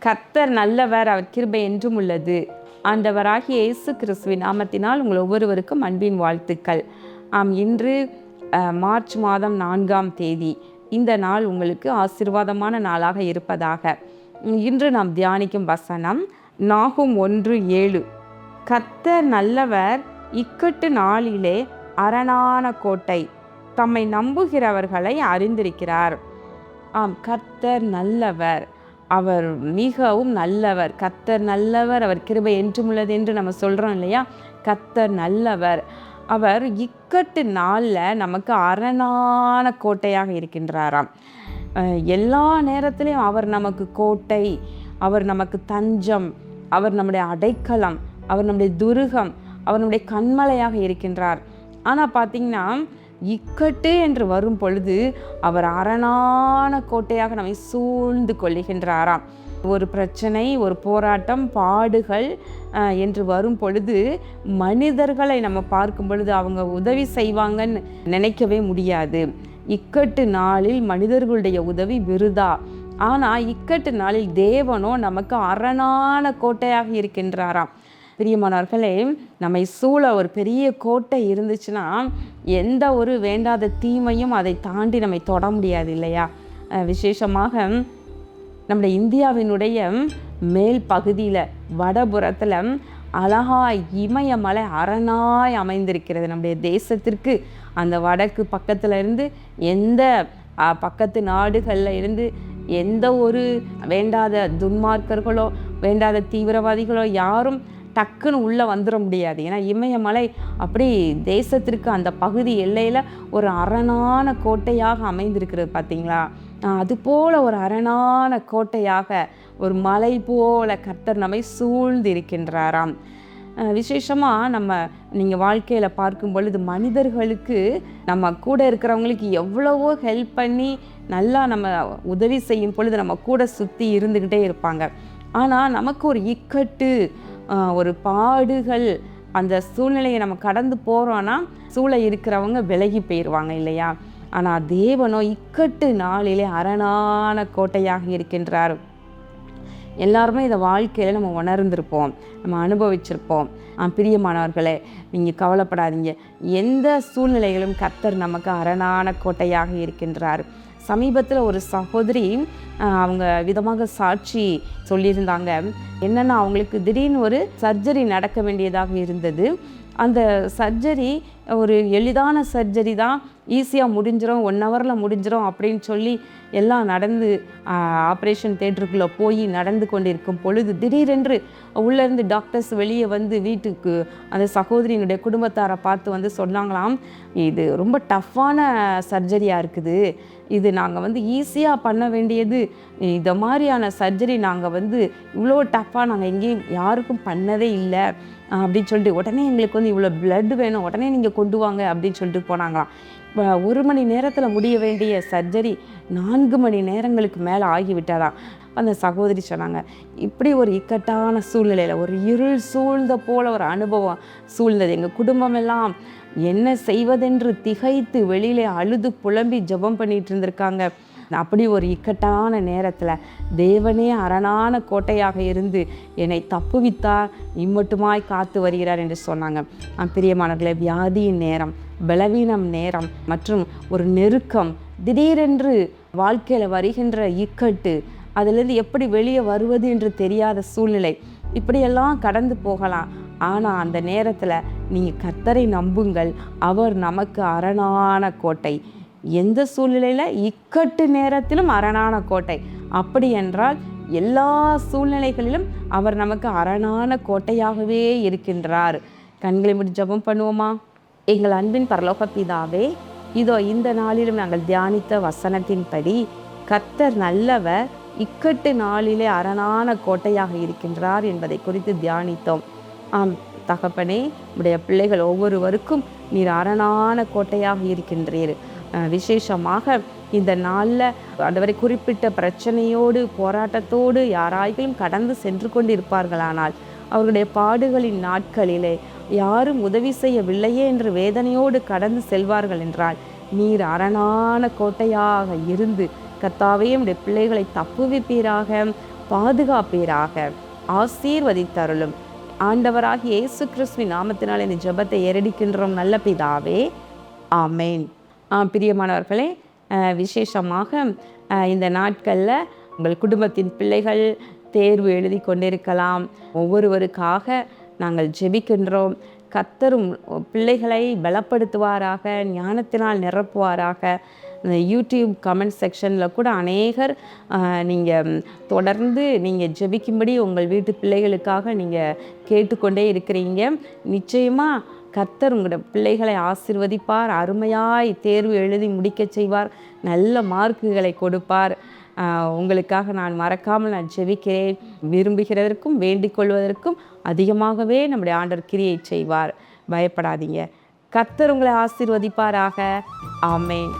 கர்த்தர் நல்லவர், அவர் கிருபை என்றும் உள்ளது. ஆண்டவராகிய இயேசு கிறிஸ்துவின் நாமத்தினால் உங்கள் ஒவ்வொருவருக்கும் அன்பின் வாழ்த்துக்கள். இன்று மார்ச் மாதம் 4ஆம் தேதி. இந்த நாள் உங்களுக்கு ஆசீர்வாதமான நாளாக இருப்பதாக. இன்று நாம் தியானிக்கும் வசனம் நாகும் 1:7. கர்த்தர் நல்லவர், இக்கட்டு நாளிலே அரணான கோட்டை, தம்மை நம்புகிறவர்களை அறிந்திருக்கிறார். கர்த்தர் நல்லவர், அவர் மிகவும் நல்லவர். கர்த்தர் நல்லவர், அவர் கிருபை என்றும் உள்ளது என்று நம்ம சொல்கிறோம் இல்லையா? கர்த்தர் நல்லவர், அவர் இக்கட்டு நாளில் நமக்கு அரணான கோட்டையாக இருக்கின்றாராம். எல்லா நேரத்திலையும் அவர் நமக்கு கோட்டை, அவர் நமக்கு தஞ்சம், அவர் நம்முடைய அடைக்கலம், அவர் நம்முடைய துருகம், அவர் நம்முடைய கண்மலையாக இருக்கின்றார். ஆனால் பார்த்திங்கன்னா இக்கட்டு என்று வரும் பொழுது அவர் அரணான கோட்டையாக நம்மை சூழ்ந்து கொள்ளுகின்றாராம். ஒரு பிரச்சனை, ஒரு போராட்டம், பாடுகள் என்று வரும் பொழுது மனிதர்களை நம்ம பார்க்கும் பொழுது அவங்க உதவி செய்வாங்கன்னு நினைக்கவே முடியாது. இக்கட்டு நாளில் மனிதர்களுடைய உதவி விருதா. ஆனால் இக்கட்டு நாளில் தேவனோ நமக்கு அரணான கோட்டையாக இருக்கின்றாராம். பிரியமானவர்களே, நம்மை சூழ ஒரு பெரிய கோட்டை இருந்துச்சுன்னா எந்த ஒரு வேண்டாத தீமையும் அதை தாண்டி நம்மை தொட முடியாது இல்லையா? விசேஷமாக நம்முடைய இந்தியாவினுடைய மேல் பகுதியில் வடபுறத்தில் அழகாய் இமயமலை அரணாய் அமைந்திருக்கிறது. நம்முடைய தேசத்திற்கு அந்த வடக்கு பக்கத்தில் இருந்து எந்த பக்கத்து நாடுகளில் இருந்து எந்த ஒரு வேண்டாத துன்மார்க்கர்களோ வேண்டாத தீவிரவாதிகளோ யாரும் டக்குன்னு உள்ளே வந்துட முடியாது. ஏன்னா இமயமலை அப்படி தேசத்திற்கு அந்த பகுதி எல்லையில் ஒரு அரணான கோட்டையாக அமைந்திருக்கிறது பார்த்தீங்களா? அதுபோல் ஒரு அரணான கோட்டையாக ஒரு மலை போல கர்த்தர் நம்மை சூழ்ந்து இருக்கின்றாராம். விசேஷமாக நீங்கள் வாழ்க்கையில் பார்க்கும் பொழுது மனிதர்களுக்கு நம்ம கூட இருக்கிறவங்களுக்கு எவ்வளவோ ஹெல்ப் பண்ணி நல்லா நம்ம உதவி செய்யும் பொழுது நம்ம கூட சுற்றி இருந்துக்கிட்டே இருப்பாங்க. ஆனால் நமக்கு ஒரு இக்கட்டு, ஒரு பாடுகள், அந்த சூழ்நிலையை நம்ம கடந்து போகிறோன்னா சூழ இருக்கிறவங்க விலகி போயிடுவாங்க இல்லையா? ஆனால் தேவனோ இக்கட்டு நாளிலே அரணான கோட்டையாக இருக்கின்றார். எல்லாருமே இதை வாழ்க்கையில் நம்ம உணர்ந்திருப்போம், நம்ம அனுபவிச்சிருப்போம். பிரியமானவர்களே, நீங்கள் கவலைப்படாதீங்க. எந்த சூழ்நிலைகளும் கர்த்தர் நமக்கு அரணான கோட்டையாக இருக்கின்றார். சமீபத்தில் ஒரு சகோதரி அவங்க விதமாக சாட்சி சொல்லியிருந்தாங்க. என்னென்னா, அவங்களுக்கு திடீர்னு ஒரு சர்ஜரி நடக்க வேண்டியதாக இருந்தது. அந்த சர்ஜரி ஒரு எளிதான சர்ஜரி தான், ஈஸியாக முடிஞ்சிடும், 1 ஹவரில் முடிஞ்சிடும் அப்படின்னு சொல்லி எல்லாம் நடந்து ஆப்ரேஷன் தேட்டருக்குள்ளே போய் நடந்து கொண்டிருக்கும் பொழுது திடீரென்று உள்ளேருந்து டாக்டர்ஸ் வெளியே வந்து வீட்டுக்கு அந்த சகோதரியினுடைய குடும்பத்தாரை பார்த்து வந்து சொன்னாங்களாம், இது ரொம்ப டஃப்பான சர்ஜரியாக இருக்குது, இது நாங்கள் ஈஸியாக பண்ண வேண்டியது, இந்த மாதிரியான சர்ஜரி நாங்கள் இவ்வளோ டஃப்பாக நாங்கள் எங்கேயும் யாருக்கும் பண்ணதே இல்லை அப்படின்னு சொல்லிட்டு, உடனே எங்களுக்கு இவ்வளோ பிளட் வேணும், உடனே நீங்கள் கொண்டு வாங்க அப்படின்னு சொல்லிட்டு போனாங்களாம். 1 மணி நேரத்தில் முடிய வேண்டிய சர்ஜரி 4 மணி நேரங்களுக்கு மேலே ஆகிவிட்டதாம். அந்த சகோதரி சொன்னாங்க, இப்படி ஒரு இக்கட்டான சூழ்நிலையில் ஒரு இருள் சூழ்ந்த போல் ஒரு அனுபவம் சூழ்ந்தது. எங்கள் குடும்பமெல்லாம் என்ன செய்வதென்று திகைத்து வெளியிலே அழுது புலம்பி ஜெபம் பண்ணிட்டு இருந்திருக்காங்க. அப்படி ஒரு இக்கட்டான நேரத்தில் தேவனே அரணான கோட்டையாக இருந்து என்னை தப்புவித்தார், இம்மட்டுமாய் காத்து வருகிறார் என்று சொன்னாங்க. பிரியமானவர்களே, வியாதியின் நேரம், பலவீனம் நேரம் மற்றும் ஒரு நெருக்கம், திடீரென்று வாழ்க்கையில் வருகின்ற இக்கட்டு, அதிலிருந்து எப்படி வெளியே வருவது என்று தெரியாத சூழ்நிலை, இப்படியெல்லாம் கடந்து போகலாம். ஆனால் அந்த நேரத்தில் நீங்கள் கர்த்தரை நம்புங்கள், அவர் நமக்கு அரணான கோட்டை. எந்த சூழ்நிலையில்? இக்கட்டு நேரத்திலும் அரணான கோட்டை. அப்படி என்றால் எல்லா சூழ்நிலைகளிலும் அவர் நமக்கு அரணான கோட்டையாகவே இருக்கின்றார். கண்களை மூடி ஜெபம் பண்ணுவோமா? எங்கள் அன்பின் பரலோக பிதாவே, இதோ இந்த நாளிலும் நாங்கள் தியானித்த வசனத்தின்படி கர்த்தர் நல்லவர், இக்கட்டு நாளிலே அரணான கோட்டையாக இருக்கின்றார் என்பதை குறித்து தியானித்தோம். தகப்பனே, உடைய பிள்ளைகள் ஒவ்வொருவருக்கும் நீர் அரணான கோட்டையாக இருக்கின்றீர். விசேஷமாக இந்த நாளில் ஆண்டவரை குறிப்பிட்ட பிரச்சனையோடு போராட்டத்தோடு யாராயிலும் கடந்து சென்று கொண்டிருப்பார்களானால், அவருடைய பாடுகளின் நாட்களிலே யாரும் உதவி செய்யவில்லையே என்று வேதனையோடு கடந்து செல்வார்கள் என்றால், நீர் அரணான கோட்டையாக இருந்து கர்த்தாவே உடைய பிள்ளைகளை தப்புவிப்பீராக. பாதுகாப்பீராக, ஆசீர்வதித்தருளும். ஆண்டவராகிய இயேசு கிறிஸ்துவின் நாமத்தினால் இந்த ஜெபத்தை ஏறெடுக்கின்றோம் நல்ல பிதாவே, ஆமேன். பிரியமானவர்களே, விசேஷமாக இந்த நாட்களில் உங்கள் குடும்பத்தின் பிள்ளைகள் தேர்வு எழுதி கொண்டிருக்கலாம். ஒவ்வொருவருக்காக நாங்கள் ஜெபிக்கின்றோம். கர்த்தரும் பிள்ளைகளை பலப்படுத்துவாராக, ஞானத்தினால் நிரப்புவாராக. இந்த யூடியூப் கமெண்ட் செக்ஷனில் கூட அநேகர் நீங்கள் தொடர்ந்து நீங்கள் ஜெபிக்கும்படி உங்கள் வீட்டு பிள்ளைகளுக்காக நீங்கள் கேட்டுக்கொண்டே இருக்கிறீங்க. நிச்சயமாக கர்த்தர் உங்களோட பிள்ளைகளை ஆசீர்வதிப்பார், அருமையாய் தேர்வு எழுதி முடிக்க செய்வார், நல்ல மார்க்குகளை கொடுப்பார். உங்களுக்காக நான் மறக்காமல் நான் ஜெபிக்கிறேன். விரும்புகிறதற்கும் வேண்டிக் கொள்வதற்கும் அதிகமாகவே நம்முடைய ஆண்டவர் கிரியை செய்வார். பயப்படாதீங்க. கர்த்தர் உங்களை ஆசீர்வதிப்பாராக. ஆமென்.